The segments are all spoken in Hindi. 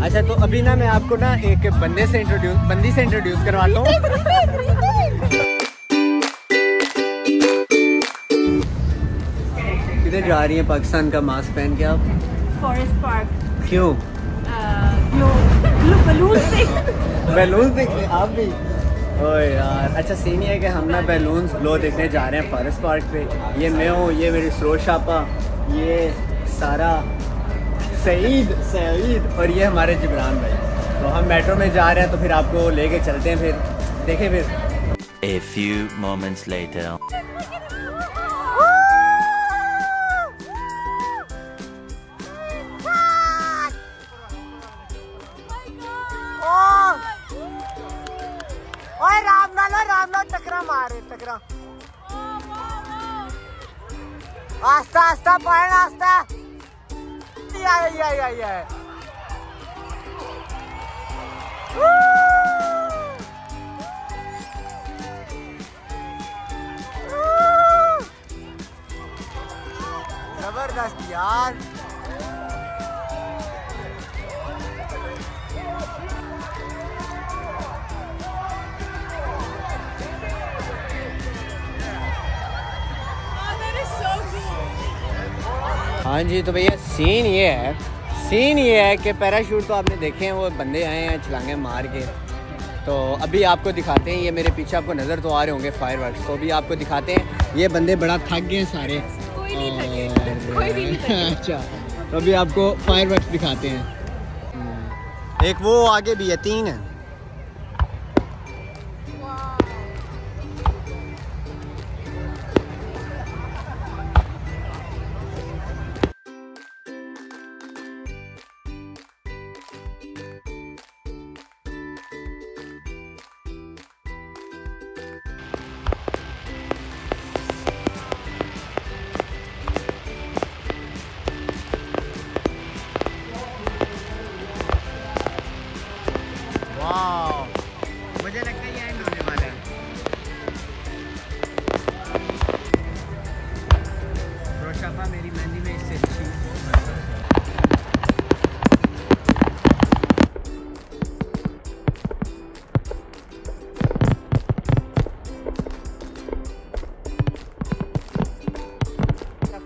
अच्छा तो अभी ना मैं आपको ना एक बंदी से इंट्रोड्यूस करवाता हूँ। किधर जा रही हैं पाकिस्तान का मास्क पहन के आप? Forest park. क्यों? बैलून देखने आप भी? ओए यार, अच्छा सीन ये है कि हम ना बैलून्स ग्लो देखने जा रहे हैं फॉरेस्ट पार्क पे। ये मैं हूँ, ये मेरी सरोज शापा, ये सारा सईद और ये हमारे जिब्रान भाई। तो हम मेट्रो में जा रहे हैं, तो फिर आपको लेके चलते हैं, फिर देखें फिर। A few moments later. ओए राम ना टकरा मारे टकरा। आस्ता पढ़ आस्ता। या जबरदस्त यार। हाँ जी, तो भैया सीन ये है कि पैराशूट तो आपने देखे हैं, वो बंदे आए हैं छलांगे मार के। तो अभी आपको दिखाते हैं, ये मेरे पीछे आपको नज़र तो आ रहे होंगे फायरवर्क्स, तो अभी आपको दिखाते हैं। ये बंदे बड़ा थक गए सारे। कोई नहीं थके। अच्छा, तो अभी आपको फायरवर्क्स दिखाते हैं। एक वो आगे भी है, 3 है। मुझे लगता है ये एंड होने वाला है। रोशापा मेरी मेहंदी में इससे अच्छी।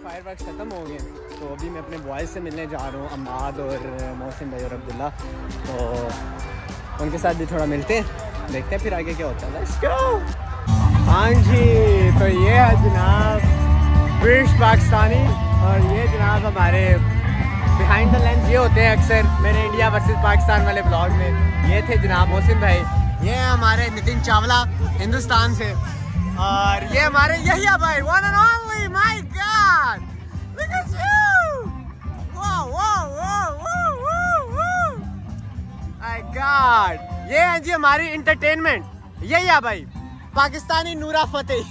फायरवर्क्स ख़त्म हो गए, तो अभी मैं अपने बॉयज़ से मिलने जा रहा हूँ, अम्माद और मोहसिन भाई और अब्दुल्ला। तो उनके साथ भी थोड़ा मिलते हैं, देखते हैं फिर आगे क्या होता है। Let's go. हाँ जी, तो ये है जनाब ब्रिटिश पाकिस्तानी, और ये जनाब हमारे बिहाइंड द लेंस ये होते हैं अक्सर मेरे इंडिया वर्सेस पाकिस्तान वाले ब्लॉग में। ये थे जनाब मोहसिन भाई, ये हमारे नितिन चावला हिंदुस्तान से, और ये हमारे यहिया भाई, one and only. My God, look at you, wow wow wow wow my God. ये है जी हमारी इंटरटेनमेंट, यहिया भाई, पाकिस्तानी नूरा फतेह।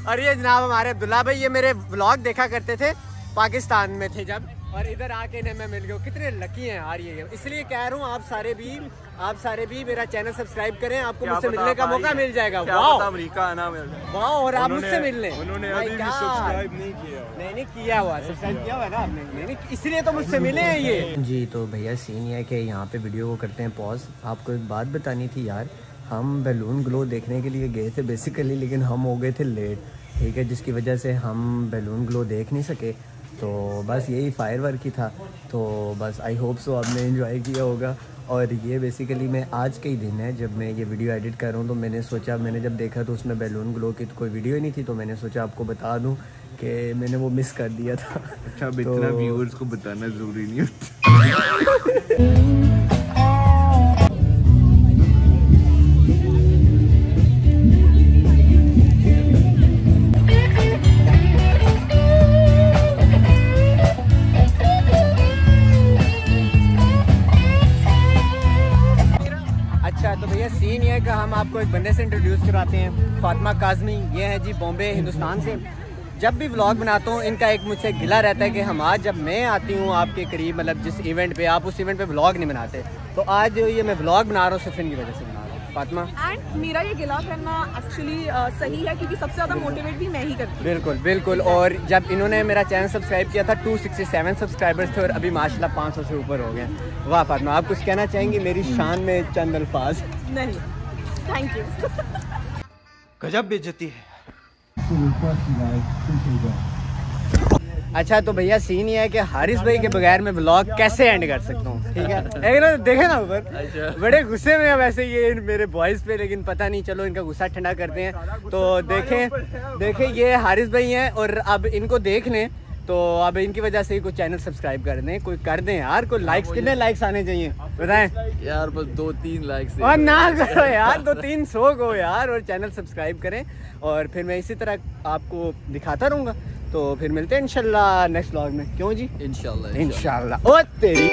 और ये जनाब हमारे अब्दुल्ला भाई, ये मेरे ब्लॉग देखा करते थे पाकिस्तान में थे जब, और इधर आके इन्हें मैं मिल गया। कितने लकी हैं यार ये, इसलिए कह रहा हूँ आप सारे भी मेरा चैनल सब्सक्राइब करें, आपको मुझसे मिलने का मौका मिल जाएगा। वाओ, अमेरिका आना वाह, और आप मुझसे मिलने। उन्होंने अभी भी सब्सक्राइब नहीं किया। नहीं किया हुआ, सब्सक्राइब किया हुआ ना आपने, नहीं इसलिए तो मुझसे मिले हैं ये जी। तो भैया सीन ये है कि यहाँ पे वीडियो को करते हैं पॉज। आपको एक बात बतानी थी यार, हम बैलून ग्लो देखने के लिए गए थे बेसिकली, लेकिन हम हो गए थे लेट, ठीक है, जिसकी वजह से हम बैलून ग्लो देख नहीं सके। तो बस यही फायरवर्क ही था। तो बस आई होप सो आपने एंजॉय किया होगा। और ये बेसिकली मैं आज के ही दिन है जब मैं ये वीडियो एडिट कर रहा हूँ, तो मैंने सोचा, मैंने जब देखा तो उसमें बैलून ग्लो की तो कोई वीडियो ही नहीं थी, तो मैंने सोचा आपको बता दूँ कि मैंने वो मिस कर दिया था। अच्छा, अब इतना व्यूअर्स को बताना ज़रूरी नहीं होता। तो भैया सीन ये है कि हम आपको एक बंदे से इंट्रोड्यूस कराते हैं, फातिमा काज़मी। ये है जी बॉम्बे हिंदुस्तान से। जब भी व्लॉग बनाता हूँ इनका एक मुझसे गिला रहता है कि हम आज जब मैं आती हूँ आपके करीब, मतलब जिस इवेंट पे, आप उस इवेंट पे व्लॉग नहीं बनाते। तो आज ये मैं व्लॉग बना रहा हूँ सिर्फ इनकी वजह से बना रहा हूँ। फातिमा। एंड मेरा ये गिला करना एक्चुअली सही है क्योंकि सबसे ज़्यादा मोटिवेट भी मैं ही करती हूँ। बिल्कुल बिल्कुल। और जब इन्होंने मेरा चैनल सब्सक्राइब किया था 267 सब्सक्राइबर्स थे और अभी माशाल्लाह 500 से ऊपर हो गए। वाह फातिमा, आप कुछ कहना चाहेंगी मेरी शान में चंद अल्फाज? नहीं, थैंक यू। गजब बेइज्जती है। अच्छा तो भैया सीन ये है कि हारिस भाई के बगैर मैं ब्लॉग कैसे एंड कर सकता हूँ, ठीक है? लेकिन देखे ना ऊपर बड़े गुस्से में है वैसे ये मेरे बॉयज़ पे, लेकिन पता नहीं, चलो इनका गुस्सा ठंडा करते हैं। तो देखें ये हारिस भाई हैं और अब इनको देख लें तो अब इनकी वजह से ही कोई चैनल सब्सक्राइब कर दें, कोई कर दें यार, कोई लाइक्स, कितने लाइक्स आने चाहिए बताएं यार? बस 2-3 लाइक्स और ना करो यार, 200-300 को यार, और चैनल सब्सक्राइब करें। और फिर मैं इसी तरह आपको दिखाता रहूँगा। तो फिर मिलते हैं इंशाल्लाह नेक्स्ट व्लॉग में। क्यों जी? इंशाल्लाह। इंशाल्लाह। ओ तेरी